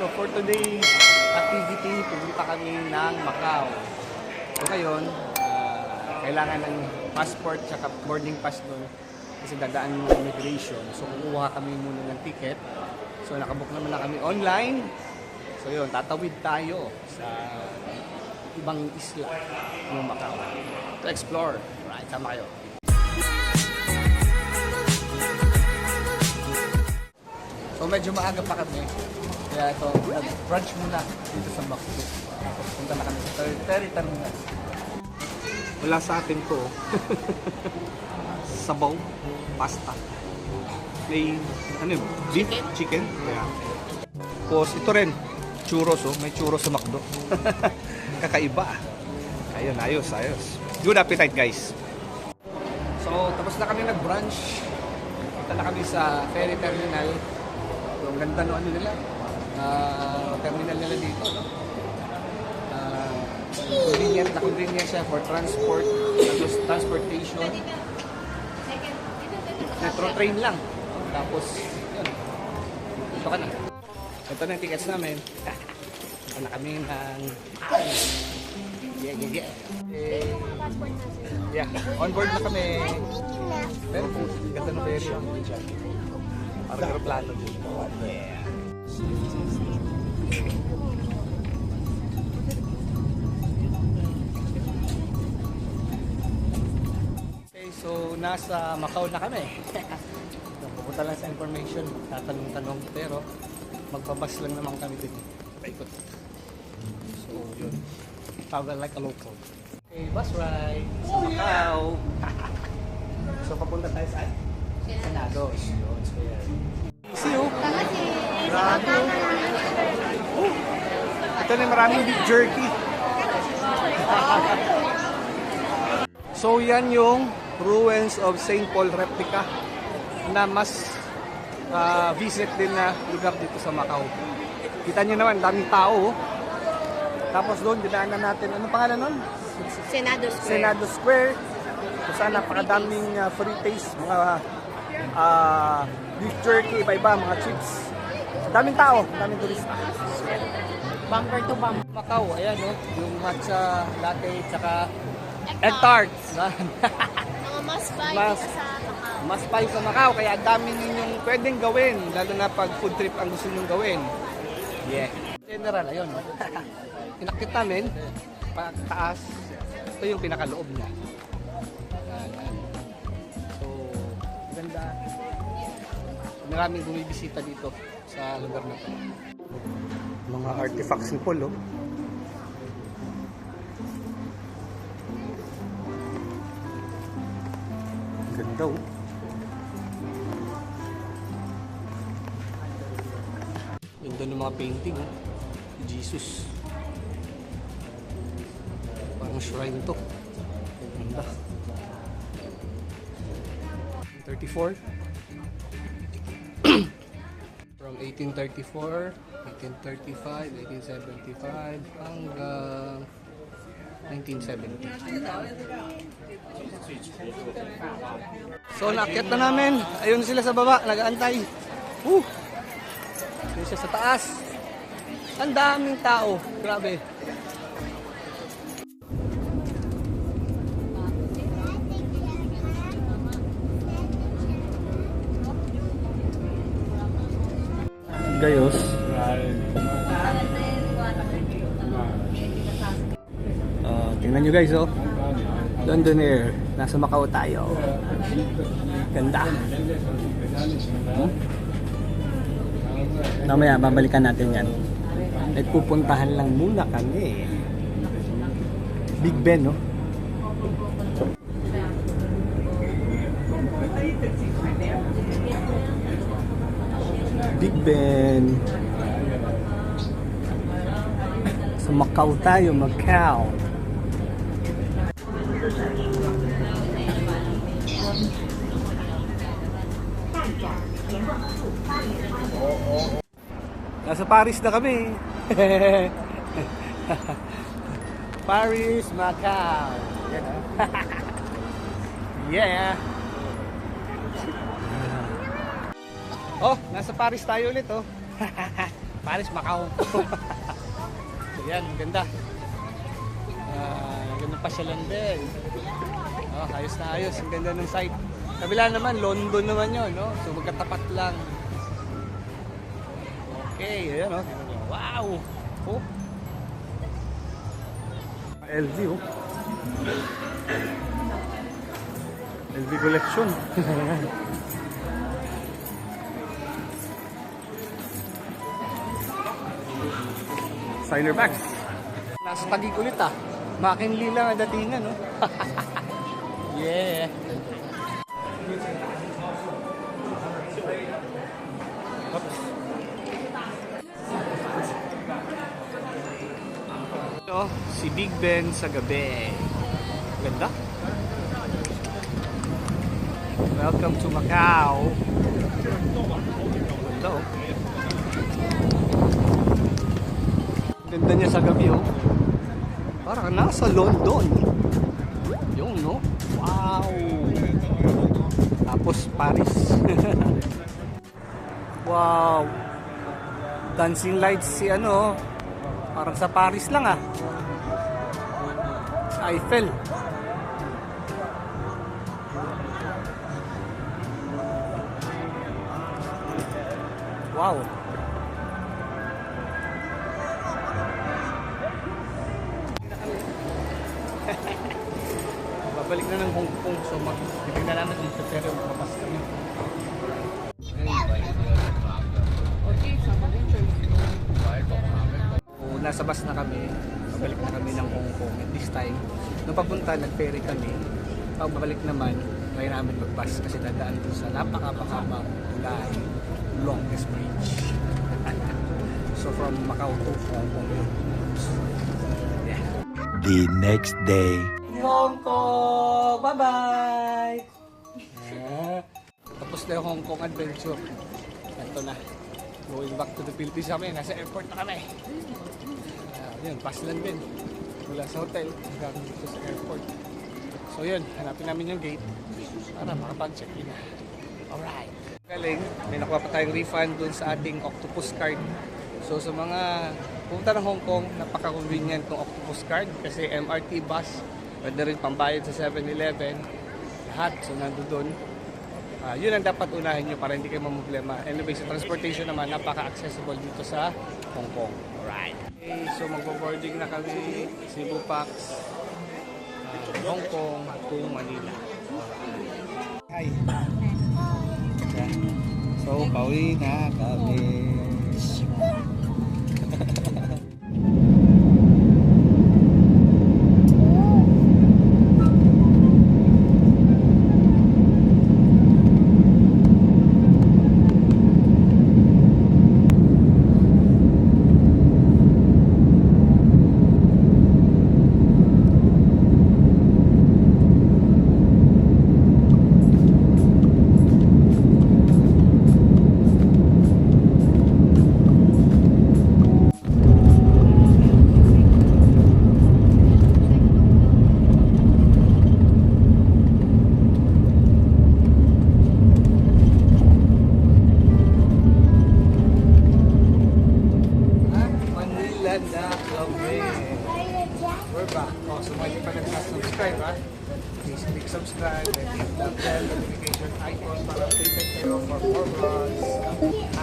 So for today's activity, pupunta kami ng Macau. So ngayon, kailangan ng passport at boarding pass doon kasi dadaan yung immigration. So kukuha kami muna ng ticket. So nakabook naman na kami online. So yun, tatawid tayo sa ibang isla ng Macau to explore. Right, sama kayo. So medyo maaga pa kami. Kaya ito, brunch muna dito sa Macau. Tapos punta na kami sa Ferry Terminal. Wala sa atin to. Sabaw, pasta. May ano yun? Beef? Chicken? Yeah. Tapos ito rin, churros oh. May churros sa McDo. Kakaiba. Ayun, ayos. Good appetite guys. So tapos na kami nag-brunch. Punta na kami sa Ferry Terminal. So, ang ganda no ano nila. Terminal nila dito, no? Convenient siya for transportation. Metro train lang. Tapos, yun. Ito ka na. Ito na yung tickets namin. Ito na kami ng... Yeah, on board na kami. Pero kung ganda na version. Parang aeroplano din. Yeah. Okay, so nasa Macau na kami. Pupunta lang sa information, tatanong-tanong, pero magpabas lang naman kami din. Paikot. So yun, travel like a local. Okay, bus ride sa Macau. So papunta tayo saan? Senados. Yun, so yan. See you! Grabe. Ito na maraming beef jerky. So yan yung ruins of St. Paul replica na mas visit din na lugar dito sa Macau. Kita nyo naman, daming tao. Tapos doon, dinaanan natin, anong pangalan nun? Senado Square. Kung saan napakadaming free taste, mga beef jerky, iba-iba, mga chips. Daming tao, daming turista. Bumper to bumper. Macau, ayan o, yung matcha latte, tsaka egg tarts. Mga mas spicy sa Macau. Mas spicy sa Macau, kaya dami ninyong pwedeng gawin, lalo na pag food trip ang gusto nyong gawin. Yeah. General, ayun o. Inakit namin, pagtaas, ito yung pinakaloob niya. So, ganda. Maraming bumibisita dito sa lugar na ito. Mga artifacts ni Paul, oh. Ganda, oh. Ganda ng mga painting, oh. Jesus. Parang shrine to. Ganda. 34. From 1834, 1835, 1875 hanggang 1970. So naakyat na namin. Ayun sila sa baba, nag-aantay. Ayun siya sa taas. Ang daming tao. Grabe. Gayos. Tingnan nyo guys, oh. London Air. Nasa Macau tayo. Ganda. Mamaya, babalikan natin yan. At pupuntahan lang muna kami. Big Ben, no? Big Ben. Sa Macau tayo, Macau. Nasa Paris na kami. Paris, Macau. Yeah. Oh, nasa Paris tayo ulit, oh. Paris, Macau. So yan, ganda. Ganda pasyalan din. Oh, ayos na ayos. Ang ganda ng site. Kabila naman, London naman yun, no? So magkatapat lang. Okay, ayan, oh. Wow! Oh. LV, oh. LV collection. Signer bags. Nasa Taguig ulit ah. McKinley lang ang datingan, no? Yeah. Oops. Ito, si Big Ben sa gabi. Ganda. Welcome to Macau. Ganda, oh. Ganda niya sa gabi, oh. Parang nasa London. Yung, no? Wow! Tapos Paris. Wow! Dancing lights si ano, parang sa Paris lang ah. Sa Eiffel. Wow! Babalik na ng Hong Kong, so magpipignan namin kung prepare yung kapas kami. So, nasa bus na kami, babalik na kami ng Hong Kong. At this time, nung papunta, nag-ferry kami. Pag babalik naman, try namin mag-bus kasi dadaan doon sa napaka-pakabang tulay, longest bridge. So from Macau to Hong Kong. Yeah. The next day. Hong Kong! Bye-bye! Tapos na yung Hong Kong adventure. Ito na. Going back to the Philippines kami. Nasa airport na kami. Yun, pass lang din. Mula sa hotel hanggang dito sa airport. So yun, hanapin namin yung gate para makapag-check-in na. Alright. Galing, may nakuha pa tayong refund dun sa ating Octopus card. So sa mga pumunta ng Hong Kong, napaka-convenient ng Octopus card kasi MRT bus, pwede rin pambayad sa 7-Eleven, lahat. So nandoon. Yun ang dapat unahin nyo para hindi kayo mamblema. Anyway, sa transportation naman, napaka-accessible dito sa Hong Kong. Alright. Okay, so magbo-boarding na kami. Cebu Pax, Hong Kong to Manila. Hi. So, pauwi na kami. We're back. Oh, so may pa nag-subscribe ha. Please click subscribe and hit the bell notification icon para updated kayo for more vlogs.